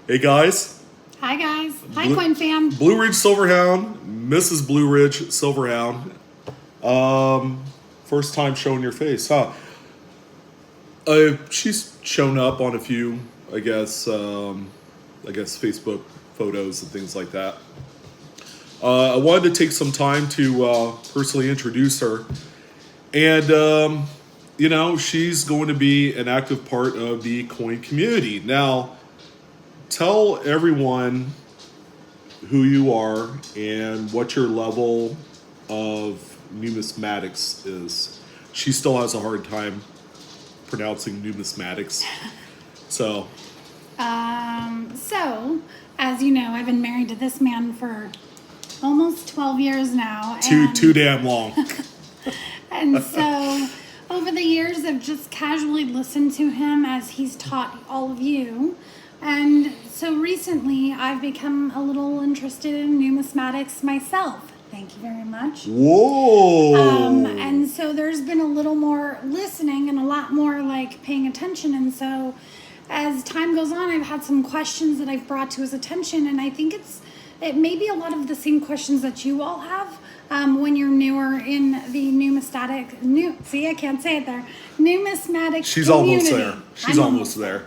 Hey guys. Hi guys. Hi Coin fam. Blue Ridge Silverhound, Mrs. Blue Ridge Silverhound. First time showing your face, huh? She's shown up on a few, I guess Facebook photos and things like that. I wanted to take some time to personally introduce her. And, she's going to be an active part of the coin community. Now, tell everyone who you are and what your level of numismatics is. She still has a hard time pronouncing numismatics. So, as you know, I've been married to this man for almost 12 years now. Too damn long. And so, over the years, I've just casually listened to him as he's taught all of you. And so recently, I've become a little interested in numismatics myself. Thank you very much. Whoa! And so there's been a little more listening and a lot more like paying attention. And so as time goes on, I've had some questions that I've brought to his attention. And I think it may be a lot of the same questions that you all have when you're newer in the numismatic She's community. almost there. She's almost there.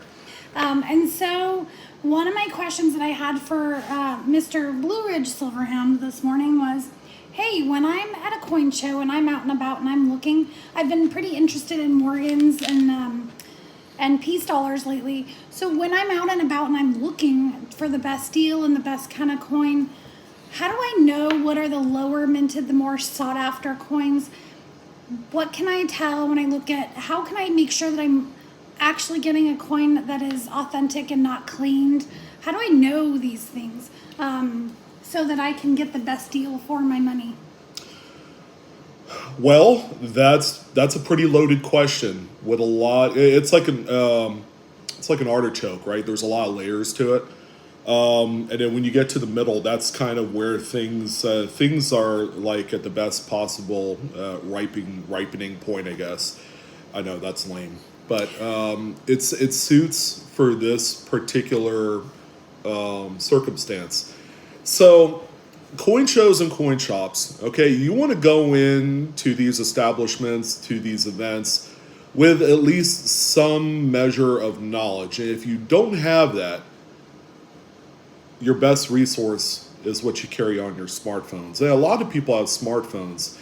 And so one of my questions that I had for Mr. Blue Ridge Silverhound this morning was, hey, when I'm at a coin show and I'm out and about and I'm looking, I've been pretty interested in Morgans and peace dollars lately. So when I'm out and about and I'm looking for the best deal and the best kind of coin, how do I know what are the lower minted, the more sought after coins? What can I tell when I look at, how can I make sure that I'm actually getting a coin that is authentic and not cleaned? How do I know these things so that I can get the best deal for my money? Well, that's a pretty loaded question with a lot. It's like an artichoke, right? There's a lot of layers to it. And then when you get to the middle, that's kind of where things are like at the best possible ripening point, I guess. I know that's lame, but it suits for this particular circumstance. So, coin shows and coin shops. Okay, you want to go into these establishments, to these events, with at least some measure of knowledge. And if you don't have that, your best resource is what you carry on your smartphones. And a lot of people have smartphones.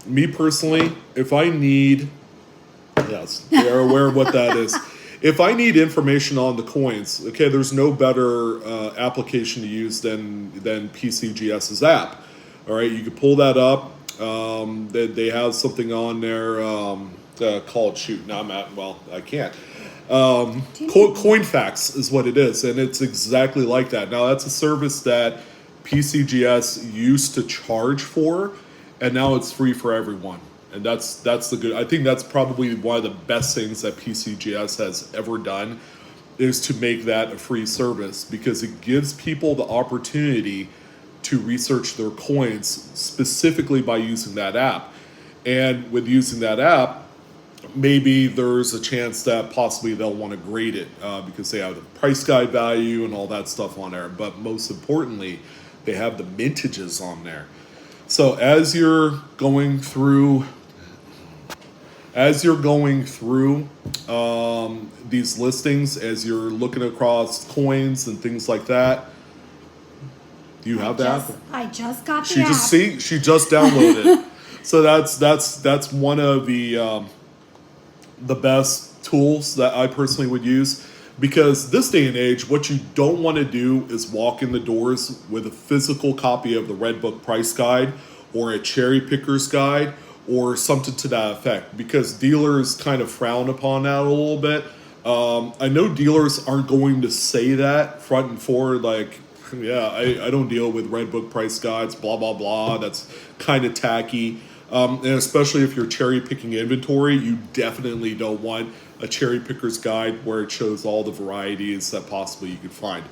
Me personally, if I need, yes, they're aware of what that is. If I need information on the coins, okay, there's no better application to use than PCGS's app. All right, you can pull that up. They have something on there called, I can't. CoinFacts is what it is, and it's exactly like that. Now, that's a service that PCGS used to charge for, and now it's free for everyone. And that's the good. I think that's probably one of the best things that PCGS has ever done, is to make that a free service, because it gives people the opportunity to research their coins specifically by using that app. And with using that app, maybe there's a chance that possibly they'll want to grade it because they have the price guide value and all that stuff on there. But most importantly, they have the mintages on there. So as you're going through these listings, as you're looking across coins and things like that, do you have that? I just got the app. She just downloaded. So that's one of the best tools that I personally would use, because this day and age, what you don't want to do is walk in the doors with a physical copy of the Red Book price guide or a cherry picker's guide or something to that effect, because dealers kind of frown upon that a little bit. I know dealers aren't going to say that front and forward, like, yeah, I don't deal with Red Book price guides, blah, blah, blah. That's kind of tacky. And especially if you're cherry picking inventory, you definitely don't want a cherry picker's guide where it shows all the varieties that possibly you could find.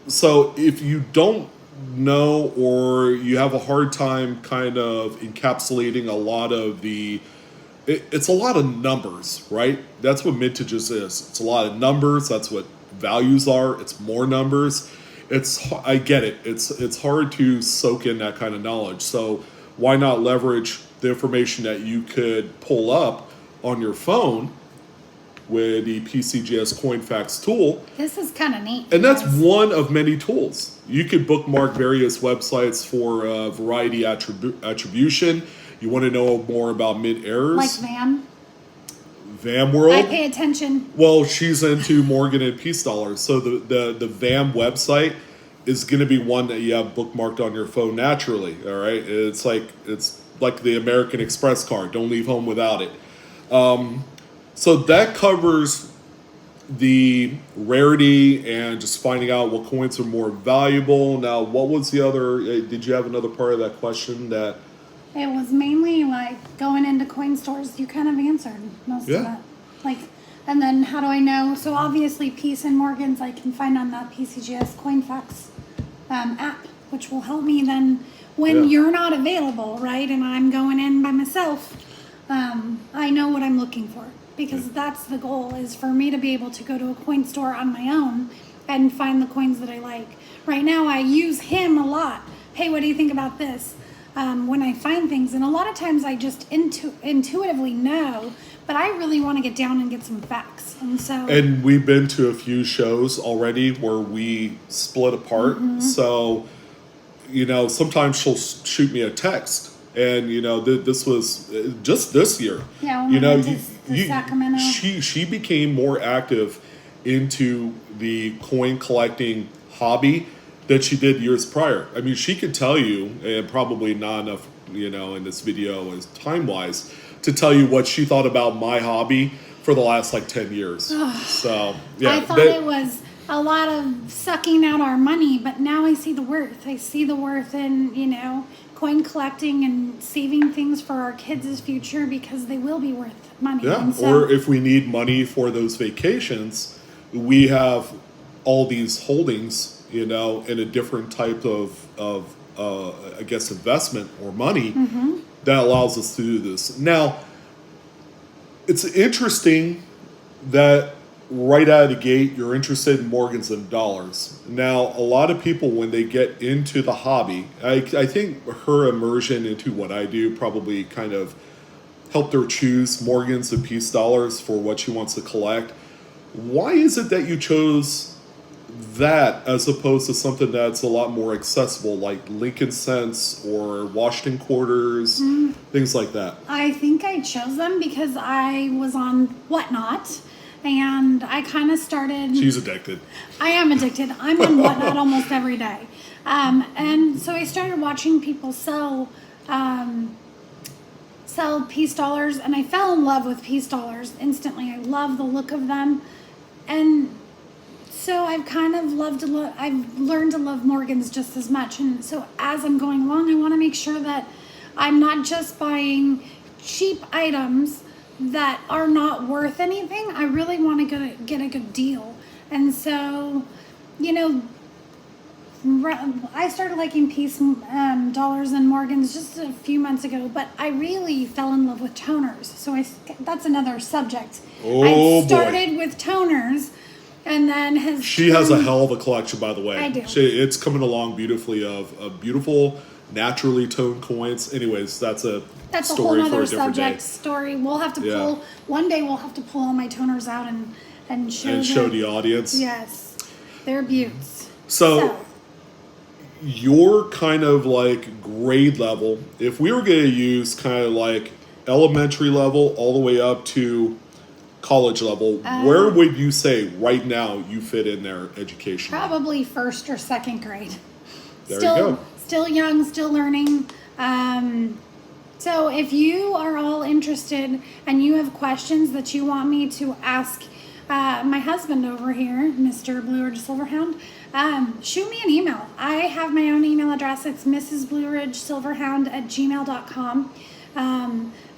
So if you don't know, or you have a hard time kind of encapsulating a lot of the, it's a lot of numbers, right? That's what mintages is. It's a lot of numbers. That's what values are. It's more numbers. I get it. It's hard to soak in that kind of knowledge. So why not leverage the information that you could pull up on your phone with the PCGS CoinFacts tool? This is kind of neat. And that's guys. one of many tools. You could bookmark various websites for variety attribution. You want to know more about mint errors? Like VAM World. I pay attention. Well, she's into Morgan and Peace Dollars. So the VAM website is going to be one that you have bookmarked on your phone naturally. All right. It's like the American Express card. Don't leave home without it. So that covers the rarity and just finding out what coins are more valuable. Now, what was the other? Did you have another part of that question that? It was mainly like going into coin stores. You kind of answered most of that. Like, and then how do I know? So obviously, Peace and Morgan's I can find on that PCGS CoinFacts app, which will help me then when you're not available, right? And I'm going in by myself. I know what I'm looking for because that's the goal is for me to be able to go to a coin store on my own and find the coins that I like. Right now, I use him a lot. Hey, what do you think about this? When I find things, and a lot of times I just intuitively know, but I really want to get down and get some facts. And we've been to a few shows already where we split apart. Mm-hmm. So, sometimes she'll shoot me a text, and this was just this year. Yeah, when we went to Sacramento. She became more active into the coin collecting hobby than she did years prior. I mean, she could tell you, and probably not enough, in this video as time-wise, to tell you what she thought about my hobby for the last 10 years. So, yeah. I thought it was a lot of sucking out our money, but now I see the worth. I see the worth in, coin collecting and saving things for our kids' future because they will be worth money. Yeah, or if we need money for those vacations, we have all these holdings, in a different type of I guess, investment or money that allows us to do this. Now, it's interesting that right out of the gate, you're interested in Morgans and dollars. Now, a lot of people, when they get into the hobby, I think her immersion into what I do probably kind of helped her choose Morgans and Peace dollars for what she wants to collect. Why is it that you chose that as opposed to something that's a lot more accessible, like Lincoln Cents or Washington Quarters, things like that? I think I chose them because I was on Whatnot, and I kind of started... She's addicted. I am addicted. I'm on Whatnot almost every day. And so I started watching people sell Peace dollars, and I fell in love with Peace dollars instantly. I love the look of them. And so I've kind of I've learned to love Morgans just as much. And so as I'm going along, I want to make sure that I'm not just buying cheap items that are not worth anything. I really want to get a good deal. And so, I started liking Peace dollars and Morgans just a few months ago, but I really fell in love with toners. So that's another subject. I started with toners. And then she has a hell of a collection, by the way. I do. It's coming along beautifully of beautiful, naturally toned coins. Anyways, that's a story whole for a other different subject day. Story. We'll have to pull one day. We'll have to pull all my toners out and show the audience. Yes, they're beauts. So your kind of grade level. If we were going to use kind of elementary level all the way up to college level, where would you say right now you fit in their education? Probably first or second grade. There you go. Still young, still learning. So if you are all interested and you have questions that you want me to ask my husband over here, Mr. BlueRidgeSilverhound, shoot me an email. I have my own email address. It's mrsblueridgesilverhound@gmail.com.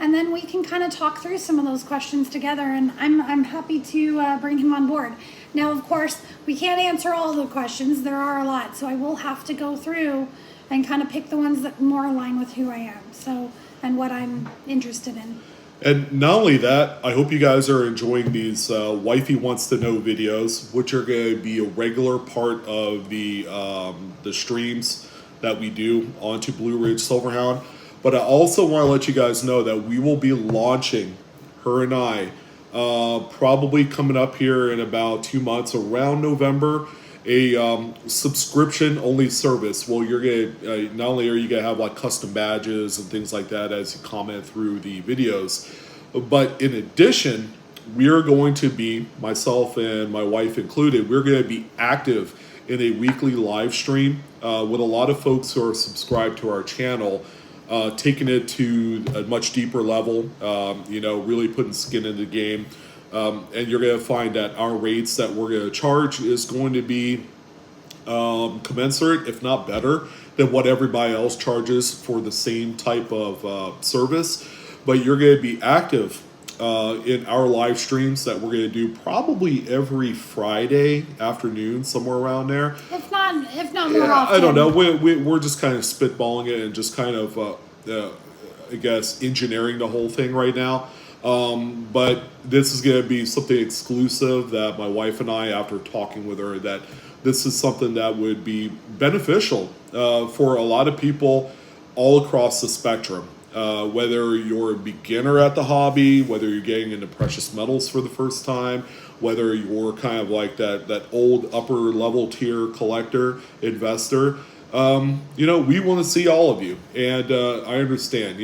And then we can kind of talk through some of those questions together, and I'm happy to bring him on board. Now, of course, we can't answer all the questions. There are a lot, so I will have to go through and kind of pick the ones that more align with who I am, and what I'm interested in. And not only that, I hope you guys are enjoying these Wifey Wants to Know videos, which are going to be a regular part of the streams that we do onto Blue Ridge Silverhound. But I also want to let you guys know that we will be launching, her and I, probably coming up here in about 2 months, around November, a subscription only service. Well, you're gonna not only are you gonna have like custom badges and things like that as you comment through the videos, but in addition, we are going to be, myself and my wife included, we're going to be active in a weekly live stream with a lot of folks who are subscribed to our channel, taking it to a much deeper level, really putting skin in the game. And you're going to find that our rates that we're going to charge is going to be commensurate, if not better, than what everybody else charges for the same type of service. But you're going to be active in our live streams that we're going to do probably every Friday afternoon, somewhere around there. If not more often. I don't know. We're just kind of spitballing it and just kind of, I guess, engineering the whole thing right now. But this is going to be something exclusive that my wife and I, after talking with her, that this is something that would be beneficial for a lot of people all across the spectrum. Whether you're a beginner at the hobby, whether you're getting into precious metals for the first time, whether you're kind of like that old upper level tier collector, investor, we want to see all of you. And I understand,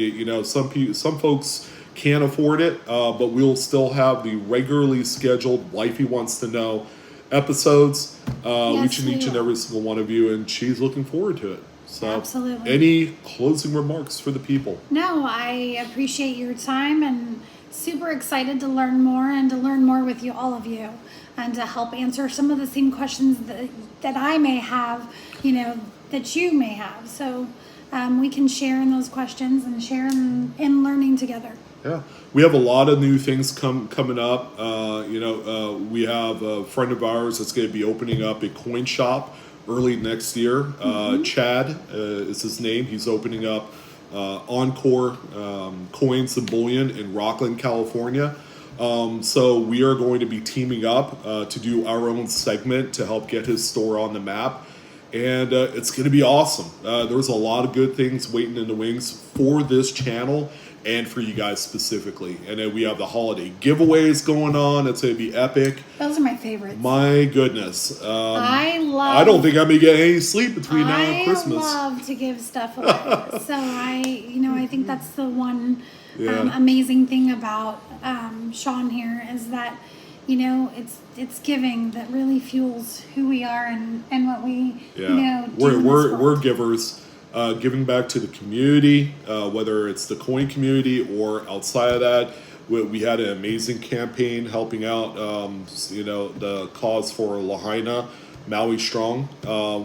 some folks can't afford it, but we'll still have the regularly scheduled Wifey Wants to Know episodes, reaching each and every single one of you, and she's looking forward to it. So, absolutely. Any closing remarks for the people? No, I appreciate your time and super excited to learn more and to learn more with you, all of you, and to help answer some of the same questions that I may have, that you may have. So we can share in those questions and share in learning together. Yeah, we have a lot of new things coming up. We have a friend of ours that's going to be opening up a coin shop early next year. Chad is his name. He's opening up Encore Coins and Bullion in Rockland, California. So we are going to be teaming up to do our own segment to help get his store on the map. And it's going to be awesome. There's a lot of good things waiting in the wings for this channel and for you guys specifically. And then we have the holiday giveaways going on. It's going to be epic. Those are my favorites. My goodness. I don't think I'm going to get any sleep between now and Christmas. I love to give stuff away. So I think that's the one amazing thing about Sean here is that, it's giving that really fuels who we are and what we, do. We're givers. Giving back to the community, whether it's the coin community or outside of that. We had an amazing campaign helping out, the cause for Lahaina, Maui Strong,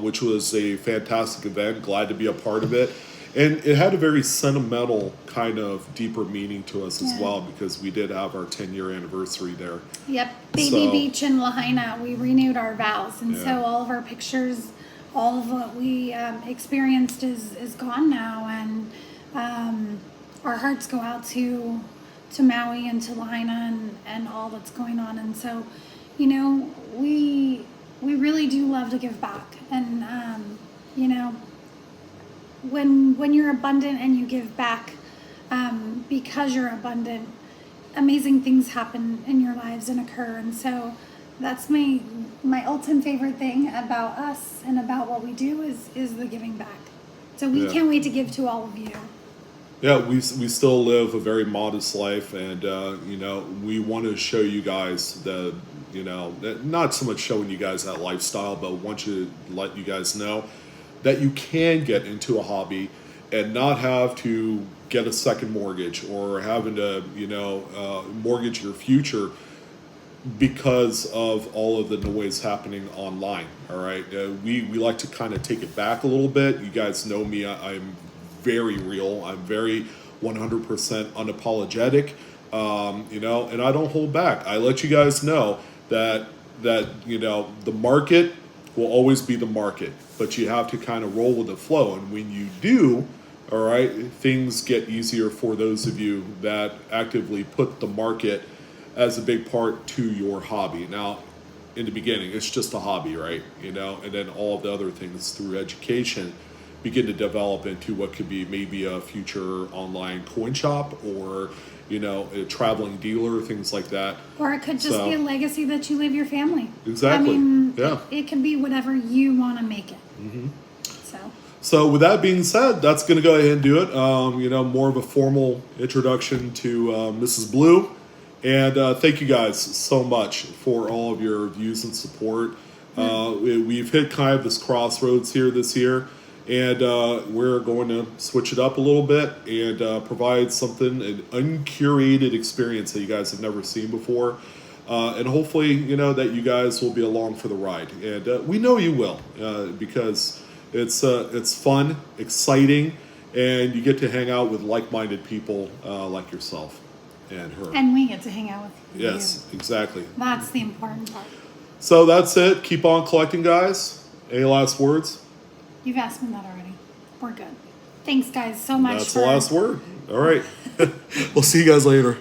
which was a fantastic event. Glad to be a part of it. And it had a very sentimental kind of deeper meaning to us as well, because we did have our 10-year anniversary there. Yep, Baby Beach in Lahaina, we renewed our vows. And so all of our pictures, all of what we experienced is gone now, and our hearts go out to Maui and to Lahaina and all that's going on. And so, we really do love to give back, and when you're abundant and you give back because you're abundant, amazing things happen in your lives and occur. And so that's my ultimate favorite thing about us and about what we do is the giving back. So we can't wait to give to all of you. Yeah, we still live a very modest life, and we want to show you guys not so much showing you guys that lifestyle, but want to let you guys know that you can get into a hobby and not have to get a second mortgage or having to mortgage your future because of all of the noise happening online. All right, we like to kind of take it back a little bit. You guys know me. I'm very real. I'm very 100% unapologetic. And I don't hold back. I let you guys know that the market will always be the market, but you have to kind of roll with the flow. And when you do, all right, things get easier for those of you that actively put the market as a big part to your hobby. Now, in the beginning, it's just a hobby, right? You know, and then all the other things through education begin to develop into what could be maybe a future online coin shop, or you know, a traveling dealer, things like that. Or it could just be a legacy that you leave your family. Exactly. I mean, yeah. it can be whatever you want to make it. Mm-hmm. So. So with that being said, that's going to go ahead and do it. You know, more of a formal introduction to Mrs. Blue. And thank you guys so much for all of your views and support. We've hit kind of this crossroads here this year. And we're going to switch it up a little bit and provide something, an uncurated experience that you guys have never seen before. And hopefully, you know, that you guys will be along for the ride. And we know you will, because it's fun, exciting, and you get to hang out with like-minded people like yourself and her. And we get to hang out with you. Yes, exactly. That's the important part. So that's it. Keep on collecting, guys. Any last words? You've asked me that already. We're good. Thanks, guys, so much. That's the last word. All right. We'll see you guys later.